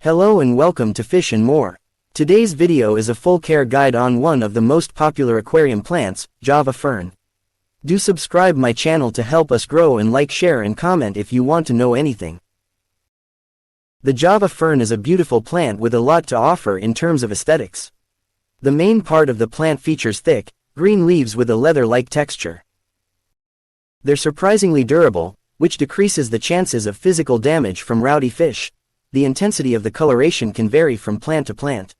Hello and welcome to Fish and More. Today's video is a full care guide on one of the most popular aquarium plants, Java Fern. Do subscribe my channel to help us grow, and like, share and comment if you want to know anything. The Java Fern is a beautiful plant with a lot to offer in terms of aesthetics. The main part of the plant features thick, green leaves with a leather-like texture. They're surprisingly durable, which decreases the chances of physical damage from rowdy fish. The intensity of the coloration can vary from plant to plant.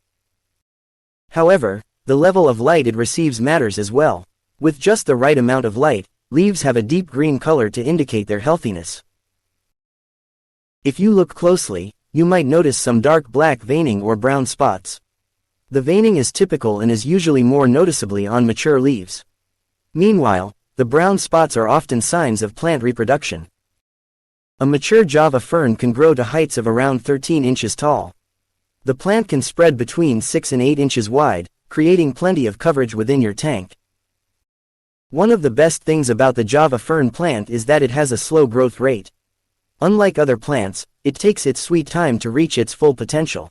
However, the level of light it receives matters as well. With just the right amount of light, leaves have a deep green color to indicate their healthiness. If you look closely, you might notice some dark black veining or brown spots. The veining is typical and is usually more noticeably on mature leaves. Meanwhile, the brown spots are often signs of plant reproduction. A mature Java Fern can grow to heights of around 13 inches tall. The plant can spread between 6 and 8 inches wide, creating plenty of coverage within your tank. One of the best things about the Java Fern plant is that it has a slow growth rate. Unlike other plants, it takes its sweet time to reach its full potential.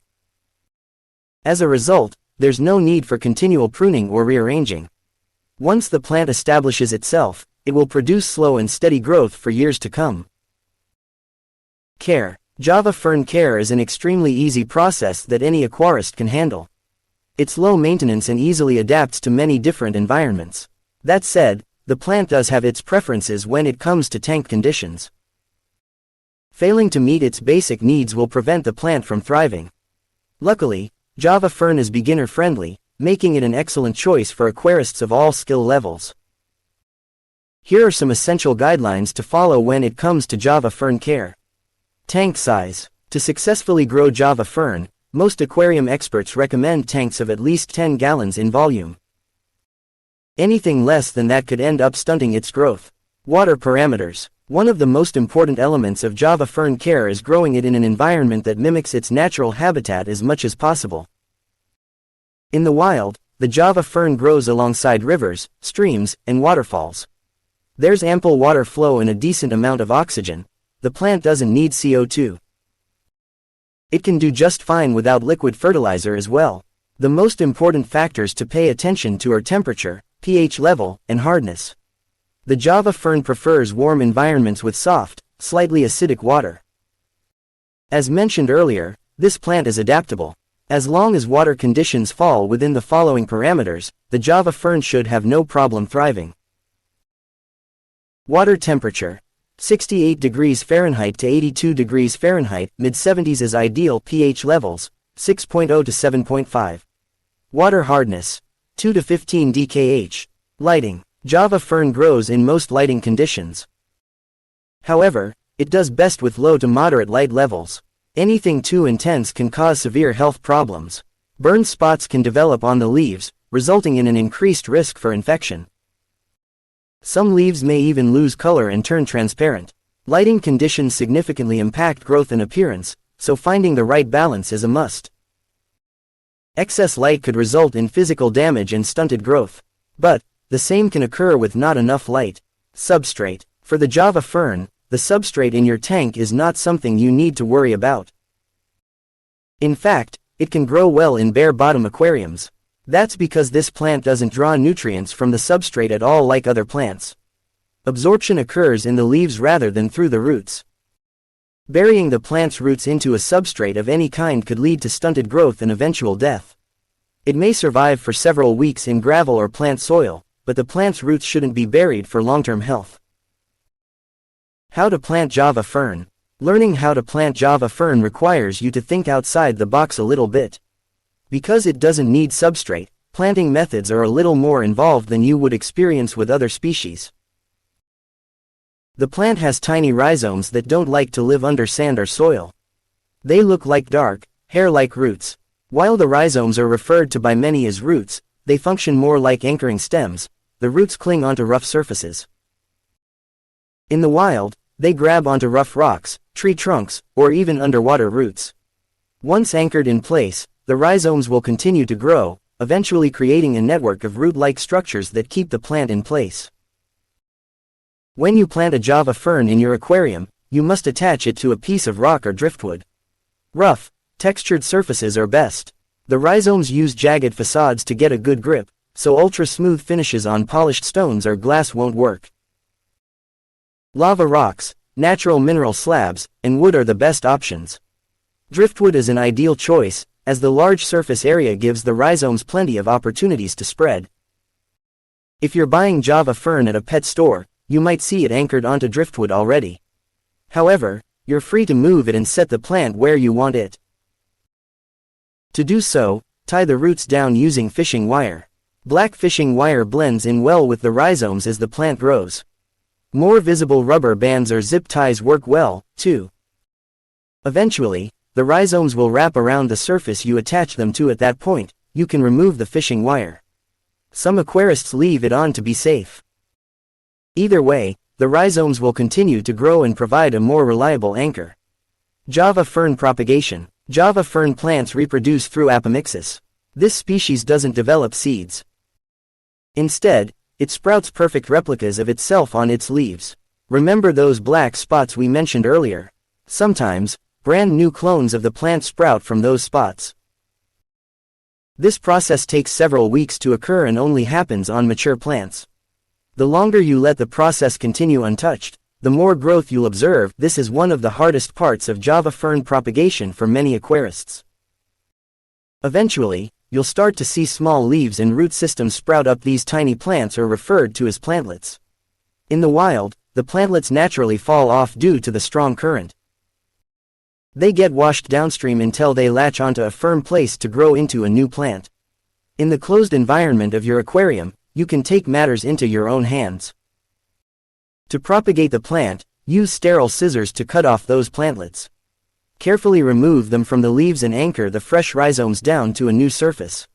As a result, there's no need for continual pruning or rearranging. Once the plant establishes itself, it will produce slow and steady growth for years to come. Care. Java Fern care is an extremely easy process that any aquarist can handle. It's low maintenance and easily adapts to many different environments. That said, the plant does have its preferences when it comes to tank conditions. Failing to meet its basic needs will prevent the plant from thriving. Luckily, Java Fern is beginner-friendly, making it an excellent choice for aquarists of all skill levels. Here are some essential guidelines to follow when it comes to Java Fern care. Tank size. To successfully grow Java Fern, most aquarium experts recommend tanks of at least 10 gallons in volume. Anything less than that could end up stunting its growth. Water parameters. One of the most important elements of Java Fern care is growing it in an environment that mimics its natural habitat as much as possible. In the wild, the Java Fern grows alongside rivers, streams, and waterfalls. There's ample water flow and a decent amount of oxygen. The plant doesn't need CO2. It can do just fine without liquid fertilizer as well. The most important factors to pay attention to are temperature, pH level, and hardness. The Java Fern prefers warm environments with soft, slightly acidic water. As mentioned earlier, this plant is adaptable. As long as water conditions fall within the following parameters, the Java Fern should have no problem thriving. Water temperature. 68 degrees Fahrenheit to 82 degrees Fahrenheit, mid-70s is ideal. pH levels, 6.0 to 7.5. Water hardness, 2 to 15 dkh. Lighting. Java Fern grows in most lighting conditions. However, it does best with low to moderate light levels. Anything too intense can cause severe health problems. Burn spots can develop on the leaves, resulting in an increased risk for infection. Some leaves may even lose color and turn transparent. Lighting conditions significantly impact growth and appearance, so finding the right balance is a must. Excess light could result in physical damage and stunted growth. But, the same can occur with not enough light. Substrate. For the Java Fern, the substrate in your tank is not something you need to worry about. In fact, it can grow well in bare-bottom aquariums. That's because this plant doesn't draw nutrients from the substrate at all like other plants. Absorption occurs in the leaves rather than through the roots. Burying the plant's roots into a substrate of any kind could lead to stunted growth and eventual death. It may survive for several weeks in gravel or plant soil, but the plant's roots shouldn't be buried for long-term health. How to plant Java Fern. Learning how to plant Java Fern requires you to think outside the box a little bit. Because it doesn't need substrate, planting methods are a little more involved than you would experience with other species. The plant has tiny rhizomes that don't like to live under sand or soil. They look like dark, hair-like roots. While the rhizomes are referred to by many as roots, they function more like anchoring stems. The roots cling onto rough surfaces. In the wild, they grab onto rough rocks, tree trunks, or even underwater roots. Once anchored in place, the rhizomes will continue to grow, eventually creating a network of root-like structures that keep the plant in place. When you plant a Java Fern in your aquarium, you must attach it to a piece of rock or driftwood. Rough, Textured surfaces are best. The rhizomes use jagged facades to get a good grip, so ultra-smooth finishes on polished stones or glass won't work. Lava rocks, natural mineral slabs, and wood are the best options. Driftwood is an ideal choice, as the large surface area gives the rhizomes plenty of opportunities to spread. If you're buying Java fern at a pet store, you might see it anchored onto driftwood already. However, you're free to move it and set the plant where you want it. To do so, tie the roots down using fishing wire. Black fishing wire blends in well with the rhizomes as the plant grows. More visible rubber bands or zip ties work well, too. Eventually, the rhizomes will wrap around the surface you attach them to. At that point, you can remove the fishing wire. Some aquarists leave it on to be safe. Either way, the rhizomes will continue to grow and provide a more reliable anchor. Java fern propagation. Java fern plants reproduce through apomixis. This species doesn't develop seeds. Instead, it sprouts perfect replicas of itself on its leaves. Remember those black spots we mentioned earlier? Sometimes, brand new clones of the plant sprout from those spots. This process takes several weeks to occur and only happens on mature plants. The longer you let the process continue untouched, the more growth you'll observe. This is one of the hardest parts of Java fern propagation for many aquarists. Eventually, you'll start to see small leaves and root systems sprout up. These tiny plants are referred to as plantlets. In the wild, the plantlets naturally fall off due to the strong current. They get washed downstream until they latch onto a firm place to grow into a new plant. In the closed environment of your aquarium, you can take matters into your own hands. To propagate the plant, use sterile scissors to cut off those plantlets. Carefully remove them from the leaves and anchor the fresh rhizomes down to a new surface.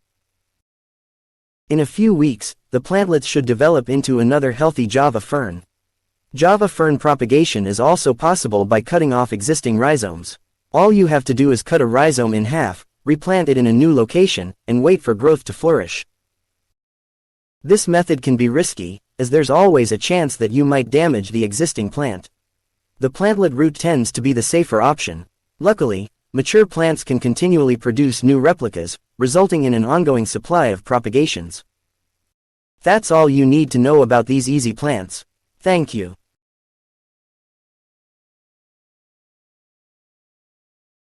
In a few weeks, the plantlets should develop into another healthy Java fern. Java fern propagation is also possible by cutting off existing rhizomes. All you have to do is cut a rhizome in half, replant it in a new location, and wait for growth to flourish. This method can be risky, as there's always a chance that you might damage the existing plant. The plantlet route tends to be the safer option. Luckily, mature plants can continually produce new replicas, resulting in an ongoing supply of propagations. That's all you need to know about these easy plants. Thank you.